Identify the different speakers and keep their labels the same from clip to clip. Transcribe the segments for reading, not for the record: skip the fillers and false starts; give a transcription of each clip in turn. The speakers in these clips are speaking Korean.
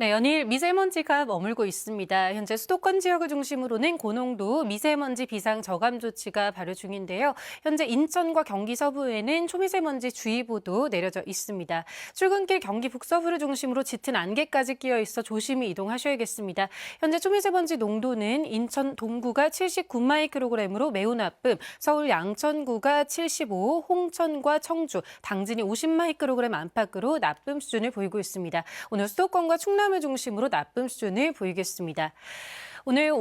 Speaker 1: 네, 연일 미세먼지가 머물고 있습니다. 현재 수도권 지역을 중심으로는 고농도 미세먼지 비상 저감 조치가 발효 중인데요. 현재 인천과 경기 서부에는 초미세먼지 주의보도 내려져 있습니다. 출근길 경기 북서부를 중심으로 짙은 안개까지 끼어 있어 조심히 이동하셔야겠습니다. 현재 초미세먼지 농도는 인천 동구가 79마이크로그램으로 매우 나쁨, 서울 양천구가 75, 홍천과 청주, 당진이 50마이크로그램 안팎으로 나쁨 수준을 보이고 있습니다. 오늘 수도권과 충남을 중심으로 나쁨 수준을 보이겠습니다. 오늘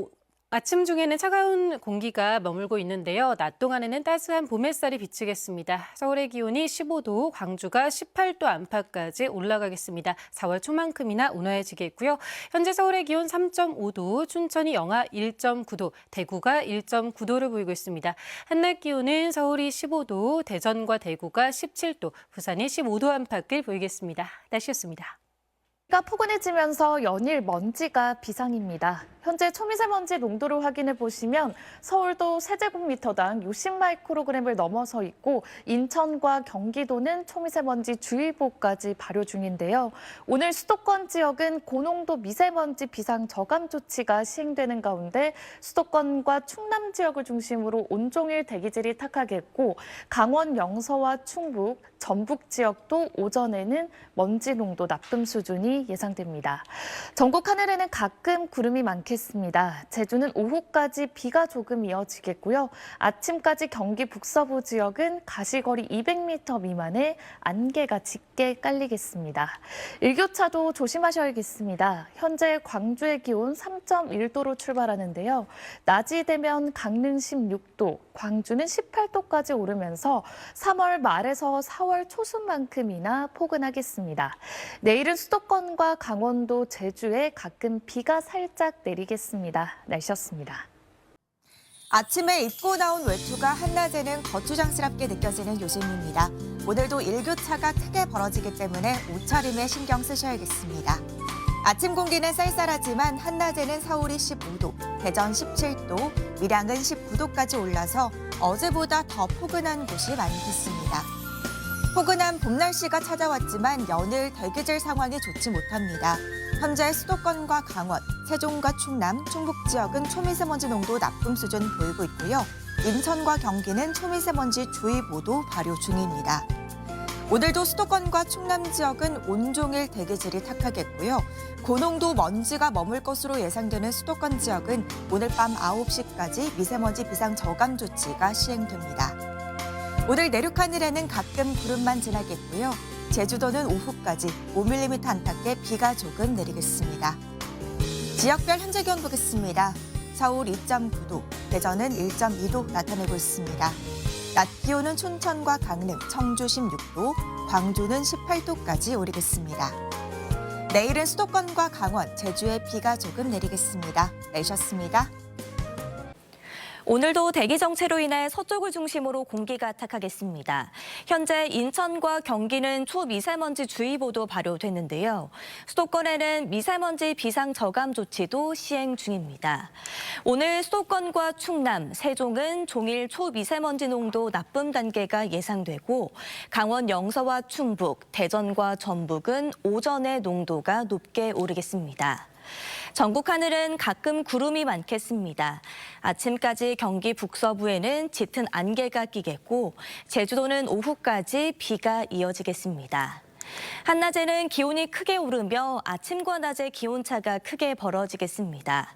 Speaker 1: 아침 중에는 차가운 공기가 머물고 있는데요. 낮 동안에는 따스한 봄 햇살이 비치겠습니다. 서울의 기온이 15도, 광주가 18도 안팎까지 올라가겠습니다. 4월 초만큼이나 온화해지겠고요. 현재 서울의 기온 3.5도, 춘천이 영하 1.9도, 대구가 1.9도를 보이고 있습니다. 한낮 기온은 서울이 15도, 대전과 대구가 17도, 부산이 15도 안팎을 보이겠습니다. 날씨였습니다.
Speaker 2: 가 포근해지면서 연일 먼지가 비상입니다. 현재 초미세먼지 농도를 확인해 보시면 서울도 세제곱미터당 60마이크로그램을 넘어서 있고 인천과 경기도는 초미세먼지 주의보까지 발효 중인데요. 오늘 수도권 지역은 고농도 미세먼지 비상 저감 조치가 시행되는 가운데 수도권과 충남 지역을 중심으로 온종일 대기질이 탁하겠고 강원 영서와 충북, 전북 지역도 오전에는 먼지 농도 나쁨 수준이 예상됩니다. 전국 하늘에는 가끔 구름이 많겠습니다. 제주는 오후까지 비가 조금 이어지겠고요. 아침까지 경기 북서부 지역은 가시거리 200m 미만의 안개가 짙게 깔리겠습니다. 일교차도 조심하셔야겠습니다. 현재 광주의 기온 3.1도로 출발하는데요. 낮이 되면 강릉 16도, 광주는 18도까지 오르면서 3월 말에서 4월 초순만큼이나 포근하겠습니다. 내일은 수도권과 강원도, 제주에 가끔 비가 살짝 내리겠습니다. 날씨였습니다.
Speaker 3: 아침에 입고 나온 외투가 한낮에는 거추장스럽게 느껴지는 요즘입니다. 오늘도 일교차가 크게 벌어지기 때문에 옷차림에 신경 쓰셔야겠습니다. 아침 공기는 쌀쌀하지만 한낮에는 서울이 15도, 대전 17도, 밀양은 19도까지 올라서 어제보다 더 포근한 곳이 많겠습니다. 포근한 봄 날씨가 찾아왔지만 연일 대기질 상황이 좋지 못합니다. 현재 수도권과 강원, 세종과 충남, 충북 지역은 초미세먼지 농도 나쁨 수준 보이고 있고요. 인천과 경기는 초미세먼지 주의보도 발효 중입니다. 오늘도 수도권과 충남 지역은 온종일 대기질이 탁하겠고요. 고농도 먼지가 머물 것으로 예상되는 수도권 지역은 오늘 밤 9시까지 미세먼지 비상 저감 조치가 시행됩니다. 오늘 내륙 하늘에는 가끔 구름만 지나겠고요. 제주도는 오후까지 5mm 안팎의 비가 조금 내리겠습니다. 지역별 현재 기온 보겠습니다. 서울 2.9도, 대전은 1.2도 나타내고 있습니다. 낮 기온은 춘천과 강릉, 청주 16도, 광주는 18도까지 오르겠습니다. 내일은 수도권과 강원, 제주에 비가 조금 내리겠습니다. 날씨였습니다.
Speaker 4: 오늘도 대기 정체로 인해 서쪽을 중심으로 공기가 탁하겠습니다. 현재 인천과 경기는 초미세먼지 주의보도 발효됐는데요. 수도권에는 미세먼지 비상 저감 조치도 시행 중입니다. 오늘 수도권과 충남, 세종은 종일 초미세먼지 농도 나쁨 단계가 예상되고 강원 영서와 충북, 대전과 전북은 오전에 농도가 높게 오르겠습니다. 전국 하늘은 가끔 구름이 많겠습니다. 아침까지 경기 북서부에는 짙은 안개가 끼겠고 제주도는 오후까지 비가 이어지겠습니다. 한낮에는 기온이 크게 오르며 아침과 낮의 기온차가 크게 벌어지겠습니다.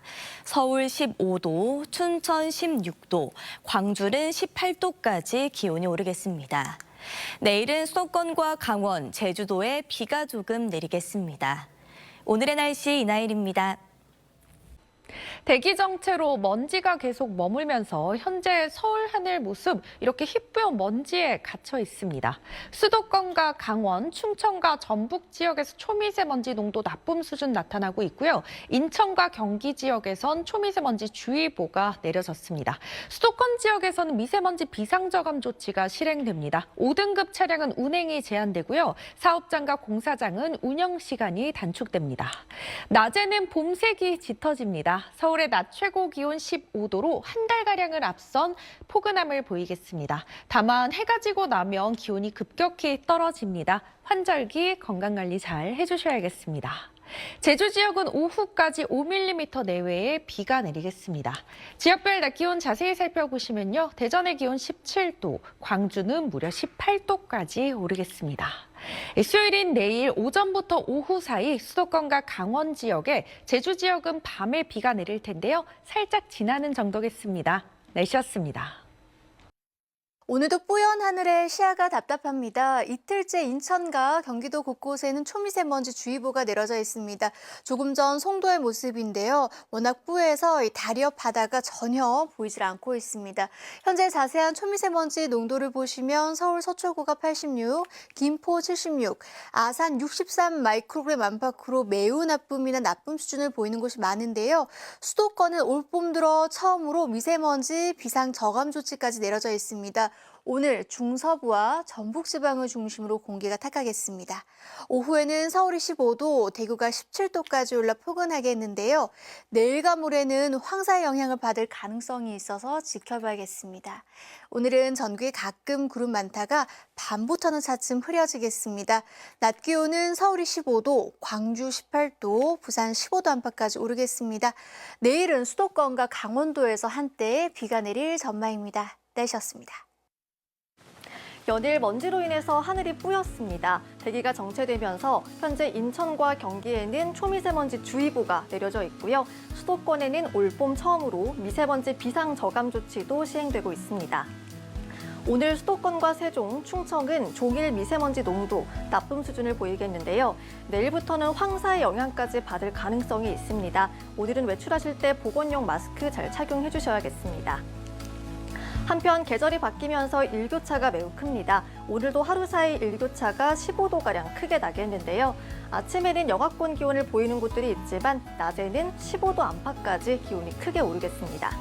Speaker 4: 서울 15도, 춘천 16도, 광주는 18도까지 기온이 오르겠습니다. 내일은 수도권과 강원, 제주도에 비가 조금 내리겠습니다. 오늘의 날씨 이나일입니다.
Speaker 5: 대기 정체로 먼지가 계속 머물면서 현재 서울 하늘 모습 이렇게 희뿌연 먼지에 갇혀 있습니다. 수도권과 강원, 충청과 전북 지역에서 초미세먼지 농도 나쁨 수준 나타나고 있고요. 인천과 경기 지역에선 초미세먼지 주의보가 내려졌습니다. 수도권 지역에서는 미세먼지 비상저감 조치가 실행됩니다. 5등급 차량은 운행이 제한되고요. 사업장과 공사장은 운영 시간이 단축됩니다. 낮에는 봄색이 짙어집니다. 서울의 낮 최고 기온 15도로 한 달가량을 앞선 포근함을 보이겠습니다. 다만 해가 지고 나면 기온이 급격히 떨어집니다. 환절기 건강관리 잘 해주셔야겠습니다. 제주 지역은 오후까지 5mm 내외의 비가 내리겠습니다. 지역별 낮 기온 자세히 살펴보시면요. 대전의 기온 17도, 광주는 무려 18도까지 오르겠습니다. 수요일인 내일 오전부터 오후 사이 수도권과 강원 지역에, 제주 지역은 밤에 비가 내릴 텐데요. 살짝 지나는 정도겠습니다. 날씨였습니다.
Speaker 6: 오늘도 뿌연 하늘에 시야가 답답합니다. 이틀째 인천과 경기도 곳곳에는 초미세먼지 주의보가 내려져 있습니다. 조금 전 송도의 모습인데요. 워낙 뿌해서 다리 옆 바다가 전혀 보이질 않고 있습니다. 현재 자세한 초미세먼지 농도를 보시면 서울 서초구가 86, 김포 76, 아산 63 마이크로그램 안팎으로 매우 나쁨이나 나쁨 수준을 보이는 곳이 많은데요. 수도권은 올 봄 들어 처음으로 미세먼지 비상 저감 조치까지 내려져 있습니다. 오늘 중서부와 전북지방을 중심으로 공기가 탁하겠습니다. 오후에는 서울이 15도, 대구가 17도까지 올라 포근하겠는데요. 내일과 모레는 황사의 영향을 받을 가능성이 있어서 지켜봐야겠습니다. 오늘은 전국에 가끔 구름 많다가 밤부터는 차츰 흐려지겠습니다. 낮 기온은 서울이 15도, 광주 18도, 부산 15도 안팎까지 오르겠습니다. 내일은 수도권과 강원도에서 한때 비가 내릴 전망입니다. 날씨였습니다.
Speaker 7: 연일 먼지로 인해서 하늘이 뿌였습니다. 대기가 정체되면서 현재 인천과 경기에는 초미세먼지 주의보가 내려져 있고요. 수도권에는 올봄 처음으로 미세먼지 비상 저감 조치도 시행되고 있습니다. 오늘 수도권과 세종, 충청은 종일 미세먼지 농도 나쁨 수준을 보이겠는데요. 내일부터는 황사의 영향까지 받을 가능성이 있습니다. 오늘은 외출하실 때 보건용 마스크 잘 착용해 주셔야겠습니다. 한편 계절이 바뀌면서 일교차가 매우 큽니다. 오늘도 하루 사이 일교차가 15도가량 크게 나겠는데요. 아침에는 영하권 기온을 보이는 곳들이 있지만 낮에는 15도 안팎까지 기온이 크게 오르겠습니다.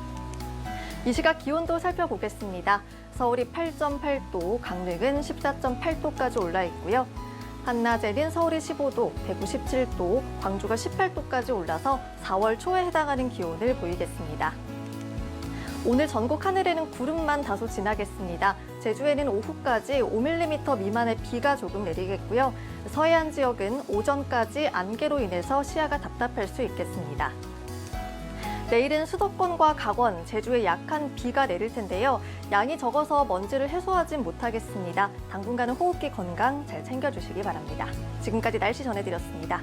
Speaker 7: 이 시각 기온도 살펴보겠습니다. 서울이 8.8도, 강릉은 14.8도까지 올라 있고요. 한낮에는 서울이 15도, 대구 17도, 광주가 18도까지 올라서 4월 초에 해당하는 기온을 보이겠습니다. 오늘 전국 하늘에는 구름만 다소 지나겠습니다. 제주에는 오후까지 5mm 미만의 비가 조금 내리겠고요. 서해안 지역은 오전까지 안개로 인해서 시야가 답답할 수 있겠습니다. 내일은 수도권과 강원, 제주에 약한 비가 내릴 텐데요. 양이 적어서 먼지를 해소하진 못하겠습니다. 당분간은 호흡기 건강 잘 챙겨주시기 바랍니다. 지금까지 날씨 전해드렸습니다.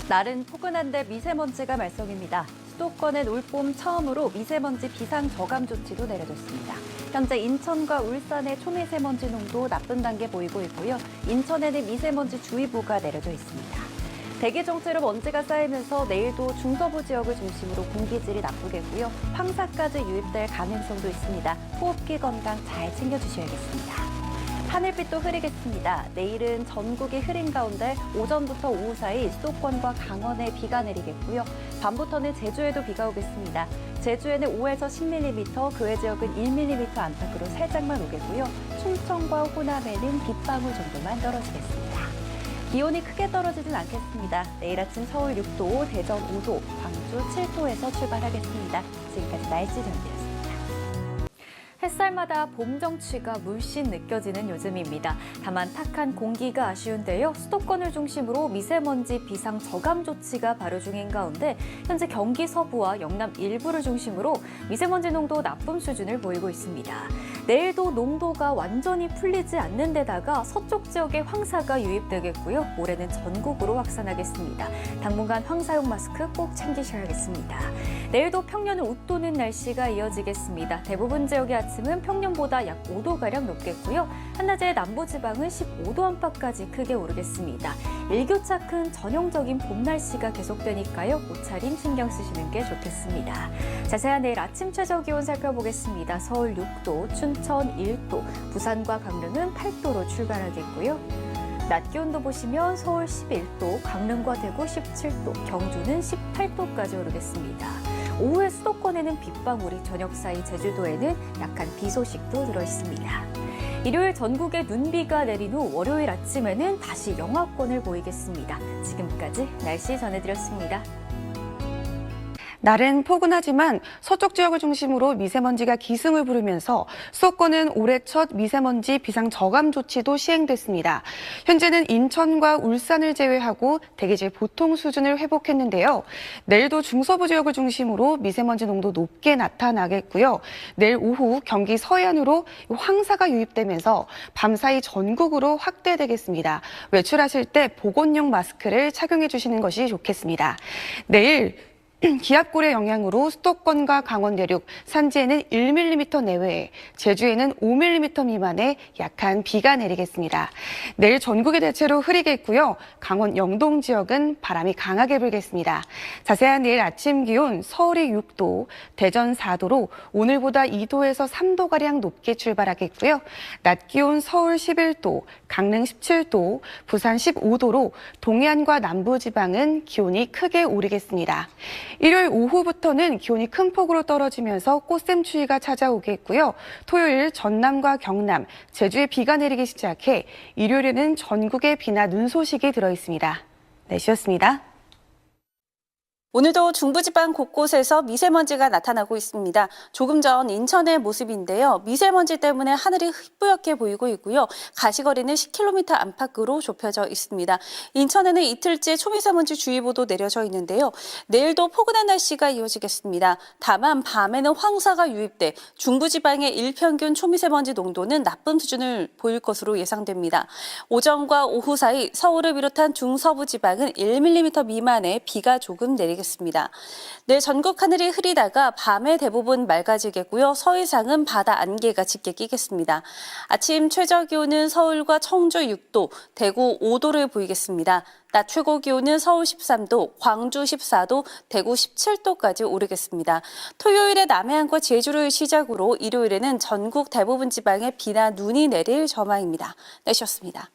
Speaker 8: 날은 포근한데 미세먼지가 말썽입니다. 수도권엔 올봄 처음으로 미세먼지 비상 저감 조치도 내려졌습니다. 현재 인천과 울산의 초미세먼지 농도 나쁜 단계 보이고 있고요. 인천에는 미세먼지 주의보가 내려져 있습니다. 대기 정체로 먼지가 쌓이면서 내일도 중서부 지역을 중심으로 공기질이 나쁘겠고요. 황사까지 유입될 가능성도 있습니다. 호흡기 건강 잘 챙겨주셔야겠습니다. 하늘빛도 흐리겠습니다. 내일은 전국이 흐린 가운데 오전부터 오후 사이 수도권과 강원에 비가 내리겠고요. 밤부터는 제주에도 비가 오겠습니다. 제주에는 5에서 10mm, 그 외 지역은 1mm 안팎으로 살짝만 오겠고요. 충청과 호남에는 빗방울 정도만 떨어지겠습니다. 기온이 크게 떨어지진 않겠습니다. 내일 아침 서울 6도, 대전 5도, 광주 7도에서 출발하겠습니다. 지금까지 날씨 전해드렸습니다. 햇살마다 봄 정취가 물씬 느껴지는 요즘입니다. 다만 탁한 공기가 아쉬운데요. 수도권을 중심으로 미세먼지 비상 저감 조치가 발효 중인 가운데 현재 경기 서부와 영남 일부를 중심으로 미세먼지 농도 나쁨 수준을 보이고 있습니다. 내일도 농도가 완전히 풀리지 않는 데다가 서쪽 지역에 황사가 유입되겠고요. 모레는 전국으로 확산하겠습니다. 당분간 황사용 마스크 꼭 챙기셔야겠습니다. 내일도 평년을 웃도는 날씨가 이어지겠습니다. 대부분 지역의 아침은 평년보다 약 5도가량 높겠고요. 한낮에 남부지방은 15도 안팎까지 크게 오르겠습니다. 일교차 큰 전형적인 봄 날씨가 계속되니까요. 옷차림 신경 쓰시는 게 좋겠습니다. 자세한 내일 아침 최저 기온 살펴보겠습니다. 서울 6도, 춘천 1도, 부산과 강릉은 8도로 출발하겠고요. 낮 기온도 보시면 서울 11도, 강릉과 대구 17도, 경주는 18도까지 오르겠습니다. 오후에 수도권에는 빗방울이 저녁 사이 제주도에는 약한 비 소식도 들어있습니다. 일요일 전국에 눈비가 내린 후 월요일 아침에는 다시 영하권을 보이겠습니다. 지금까지 날씨 전해드렸습니다.
Speaker 9: 날은 포근하지만 서쪽 지역을 중심으로 미세먼지가 기승을 부르면서 수도권은 올해 첫 미세먼지 비상 저감 조치도 시행됐습니다. 현재는 인천과 울산을 제외하고 대기질 보통 수준을 회복했는데요. 내일도 중서부 지역을 중심으로 미세먼지 농도 높게 나타나겠고요. 내일 오후 경기 서해안으로 황사가 유입되면서 밤사이 전국으로 확대되겠습니다. 외출하실 때 보건용 마스크를 착용해 주시는 것이 좋겠습니다. 내일 기압골의 영향으로 수도권과 강원 내륙, 산지에는 1mm 내외, 제주에는 5mm 미만의 약한 비가 내리겠습니다. 내일 전국이 대체로 흐리겠고요. 강원 영동 지역은 바람이 강하게 불겠습니다. 자세한 내일 아침 기온 서울이 6도, 대전 4도로 오늘보다 2도에서 3도가량 높게 출발하겠고요. 낮 기온 서울 11도, 강릉 17도, 부산 15도로 동해안과 남부지방은 기온이 크게 오르겠습니다. 일요일 오후부터는 기온이 큰 폭으로 떨어지면서 꽃샘추위가 찾아오겠고요. 토요일 전남과 경남, 제주에 비가 내리기 시작해 일요일에는 전국에 비나 눈 소식이 들어있습니다. 날씨였습니다.
Speaker 10: 오늘도 중부지방 곳곳에서 미세먼지가 나타나고 있습니다. 조금 전 인천의 모습인데요. 미세먼지 때문에 하늘이 희뿌옇게 보이고 있고요. 가시거리는 10km 안팎으로 좁혀져 있습니다. 인천에는 이틀째 초미세먼지 주의보도 내려져 있는데요. 내일도 포근한 날씨가 이어지겠습니다. 다만 밤에는 황사가 유입돼 중부지방의 일평균 초미세먼지 농도는 나쁨 수준을 보일 것으로 예상됩니다. 오전과 오후 사이 서울을 비롯한 중서부 지방은 1mm 미만의 비가 조금 내리겠습니다. 내일 전국 하늘이 흐리다가 밤에 대부분 맑아지겠고요. 서해상은 바다 안개가 짙게 끼겠습니다. 아침 최저 기온은 서울과 청주 6도, 대구 5도를 보이겠습니다. 낮 최고 기온은 서울 13도, 광주 14도, 대구 17도까지 오르겠습니다. 토요일에 남해안과 제주를 시작으로 일요일에는 전국 대부분 지방에 비나 눈이 내릴 전망입니다. 날씨였습니다.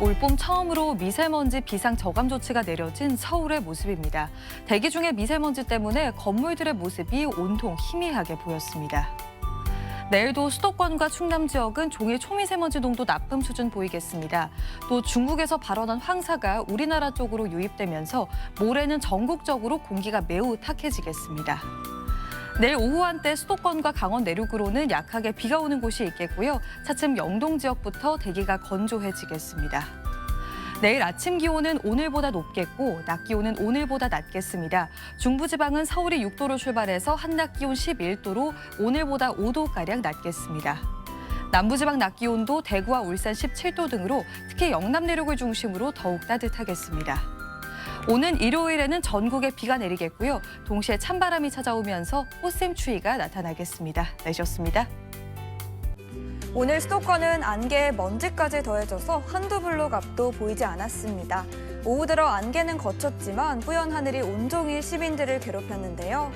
Speaker 11: 올봄 처음으로 미세먼지 비상 저감 조치가 내려진 서울의 모습입니다. 대기 중의 미세먼지 때문에 건물들의 모습이 온통 희미하게 보였습니다. 내일도 수도권과 충남 지역은 종일 초미세먼지 농도 나쁨 수준 보이겠습니다. 또 중국에서 발원한 황사가 우리나라 쪽으로 유입되면서 모레는 전국적으로 공기가 매우 탁해지겠습니다. 내일 오후 한때 수도권과 강원 내륙으로는 약하게 비가 오는 곳이 있겠고요. 차츰 영동 지역부터 대기가 건조해지겠습니다. 내일 아침 기온은 오늘보다 높겠고 낮 기온은 오늘보다 낮겠습니다. 중부지방은 서울이 6도로 출발해서 한낮 기온 11도로 오늘보다 5도가량 낮겠습니다. 남부지방 낮 기온도 대구와 울산 17도 등으로 특히 영남 내륙을 중심으로 더욱 따뜻하겠습니다. 오는 일요일에는 전국에 비가 내리겠고요. 동시에 찬바람이 찾아오면서 꽃샘추위가 나타나겠습니다. 날씨였습니다.
Speaker 12: 오늘 수도권은 안개에 먼지까지 더해져서 한두 블록 앞도 보이지 않았습니다. 오후 들어 안개는 거쳤지만 뿌연 하늘이 온종일 시민들을 괴롭혔는데요.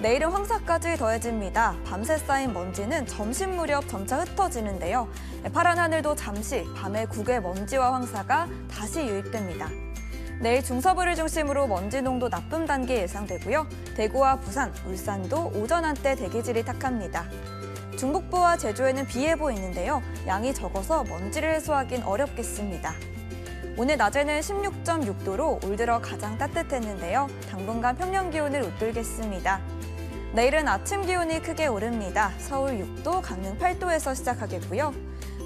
Speaker 12: 내일은 황사까지 더해집니다. 밤새 쌓인 먼지는 점심 무렵 점차 흩어지는데요. 파란 하늘도 잠시 밤에 국외 먼지와 황사가 다시 유입됩니다. 내일 중서부를 중심으로 먼지 농도 나쁨 단계 예상되고요. 대구와 부산, 울산도 오전 한때 대기질이 탁합니다. 중북부와 제주에는 비 예보 있는데요. 양이 적어서 먼지를 해소하긴 어렵겠습니다. 오늘 낮에는 16.6도로 올 들어 가장 따뜻했는데요. 당분간 평년 기온을 웃돌겠습니다. 내일은 아침 기온이 크게 오릅니다. 서울 6도, 강릉 8도에서 시작하겠고요.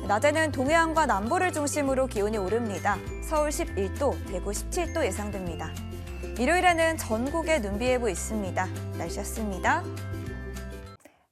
Speaker 12: 낮에는 동해안과 남부를 중심으로 기온이 오릅니다. 서울 11도, 대구 17도 예상됩니다. 일요일에는 전국에 눈비 예보 있습니다. 날씨였습니다.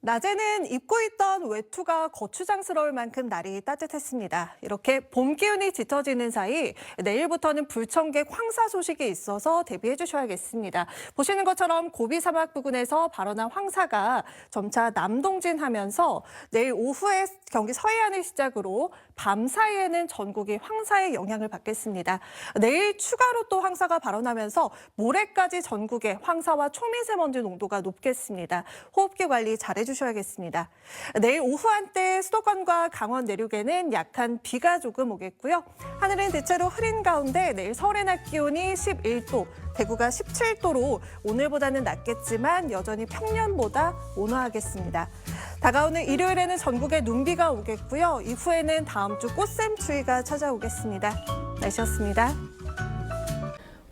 Speaker 13: 낮에는 입고 있던 외투가 거추장스러울 만큼 날이 따뜻했습니다. 이렇게 봄 기운이 짙어지는 사이 내일부터는 불청객 황사 소식이 있어서 대비해 주셔야겠습니다. 보시는 것처럼 고비 사막 부근에서 발원한 황사가 점차 남동진하면서 내일 오후에 경기 서해안을 시작으로 밤 사이에는 전국이 황사의 영향을 받겠습니다. 내일 추가로 또 황사가 발원하면서 모레까지 전국에 황사와 초미세먼지 농도가 높겠습니다. 호흡기 관리 잘해 주셔야겠습니다. 내일 오후 한때 수도권과 강원 내륙에는 약한 비가 조금 오겠고요. 하늘은 대체로 흐린 가운데 내일 서울의 낮 기온이 11도, 대구가 17도로 오늘보다는 낮겠지만 여전히 평년보다 온화하겠습니다. 다가오는 일요일에는 전국에 눈비가 오겠고요. 이후에는 다음 주 꽃샘추위가 찾아오겠습니다. 날씨였습니다.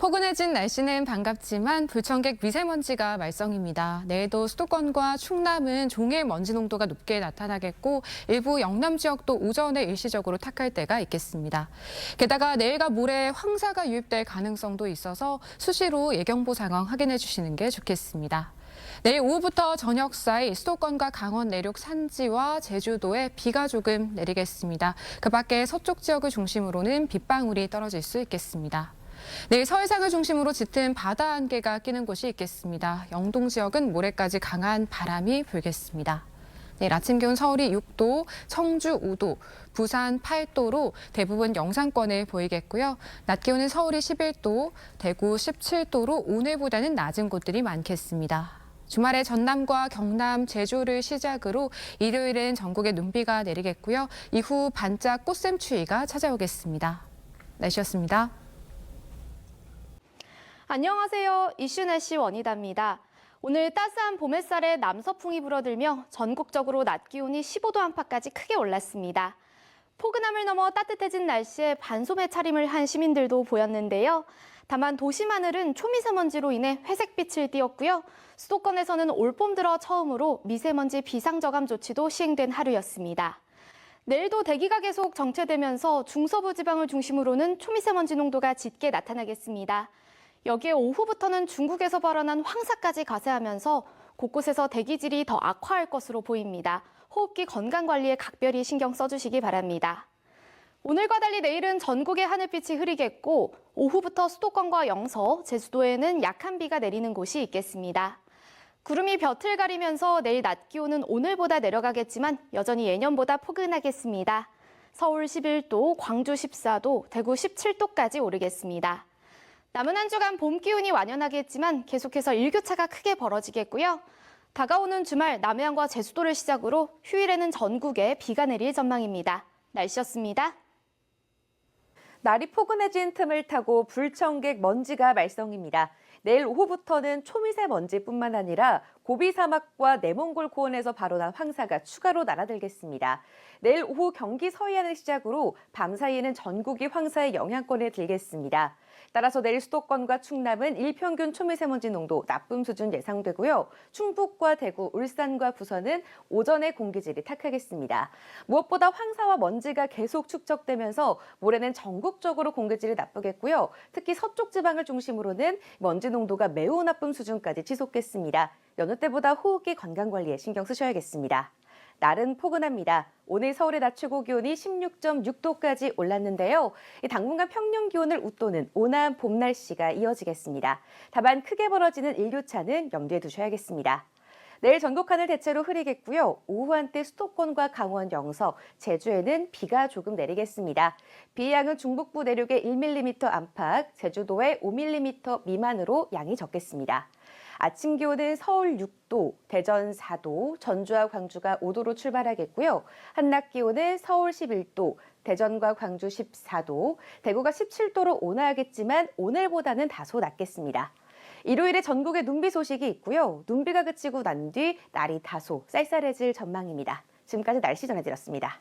Speaker 14: 포근해진 날씨는 반갑지만 불청객 미세먼지가 말썽입니다. 내일도 수도권과 충남은 종일 먼지 농도가 높게 나타나겠고 일부 영남 지역도 오전에 일시적으로 탁할 때가 있겠습니다. 게다가 내일과 모레 황사가 유입될 가능성도 있어서 수시로 예경보 상황 확인해 주시는 게 좋겠습니다. 내일 오후부터 저녁 사이 수도권과 강원 내륙 산지와 제주도에 비가 조금 내리겠습니다. 그 밖에 서쪽 지역을 중심으로는 빗방울이 떨어질 수 있겠습니다. 내일 서해상을 중심으로 짙은 바다 안개가 끼는 곳이 있겠습니다. 영동 지역은 모레까지 강한 바람이 불겠습니다. 내일 아침 기온 서울이 6도, 청주 5도, 부산 8도로 대부분 영상권을 보이겠고요. 낮 기온은 서울이 11도, 대구 17도로 오늘보다는 낮은 곳들이 많겠습니다. 주말에 전남과 경남, 제주를 시작으로 일요일은 전국에 눈비가 내리겠고요. 이후 반짝 꽃샘추위가 찾아오겠습니다. 날씨였습니다.
Speaker 7: 안녕하세요. 이슈 날씨 원희다입니다. 오늘 따스한 봄 햇살에 남서풍이 불어들며 전국적으로 낮 기온이 15도 안팎까지 크게 올랐습니다. 포근함을 넘어 따뜻해진 날씨에 반소매 차림을 한 시민들도 보였는데요. 다만 도심 하늘은 초미세먼지로 인해 회색빛을 띠었고요. 수도권에서는 올봄 들어 처음으로 미세먼지 비상저감 조치도 시행된 하루였습니다. 내일도 대기가 계속 정체되면서 중서부 지방을 중심으로는 초미세먼지 농도가 짙게 나타나겠습니다. 여기에 오후부터는 중국에서 발원한 황사까지 가세하면서 곳곳에서 대기질이 더 악화할 것으로 보입니다. 호흡기 건강관리에 각별히 신경 써주시기 바랍니다. 오늘과 달리 내일은 전국의 하늘빛이 흐리겠고 오후부터 수도권과 영서, 제주도에는 약한 비가 내리는 곳이 있겠습니다. 구름이 볕을 가리면서 내일 낮 기온은 오늘보다 내려가겠지만 여전히 예년보다 포근하겠습니다. 서울 11도, 광주 14도, 대구 17도까지 오르겠습니다. 남은 한 주간 봄 기운이 완연하겠지만 계속해서 일교차가 크게 벌어지겠고요. 다가오는 주말 남해안과 제주도를 시작으로 휴일에는 전국에 비가 내릴 전망입니다. 날씨였습니다.
Speaker 15: 날이 포근해진 틈을 타고 불청객 먼지가 말썽입니다. 내일 오후부터는 초미세먼지뿐만 아니라 고비 사막과 내몽골 고원에서 발원한 황사가 추가로 날아들겠습니다. 내일 오후 경기 서해안을 시작으로 밤 사이에는 전국이 황사의 영향권에 들겠습니다. 따라서 내일 수도권과 충남은 일평균 초미세먼지 농도 나쁨 수준 예상되고요. 충북과 대구, 울산과 부산은 오전에 공기질이 탁하겠습니다. 무엇보다 황사와 먼지가 계속 축적되면서 모레는 전국적으로 공기질이 나쁘겠고요. 특히 서쪽 지방을 중심으로는 먼지 농도가 매우 나쁨 수준까지 지속겠습니다. 여느 때보다 호흡기 건강관리에 신경 쓰셔야겠습니다. 날은 포근합니다. 오늘 서울의 낮 최고 기온이 16.6도까지 올랐는데요. 당분간 평년 기온을 웃도는 온화한 봄 날씨가 이어지겠습니다. 다만 크게 벌어지는 일교차는 염두에 두셔야겠습니다. 내일 전국 하늘 대체로 흐리겠고요. 오후 한때 수도권과 강원, 영서, 제주에는 비가 조금 내리겠습니다. 비의 양은 중북부 내륙에 1mm 안팎, 제주도에 5mm 미만으로 양이 적겠습니다. 아침 기온은 서울 6도, 대전 4도, 전주와 광주가 5도로 출발하겠고요. 한낮 기온은 서울 11도, 대전과 광주 14도, 대구가 17도로 온화하겠지만 오늘보다는 다소 낮겠습니다. 일요일에 전국에 눈비 소식이 있고요. 눈비가 그치고 난 뒤 날이 다소 쌀쌀해질 전망입니다. 지금까지 날씨 전해드렸습니다.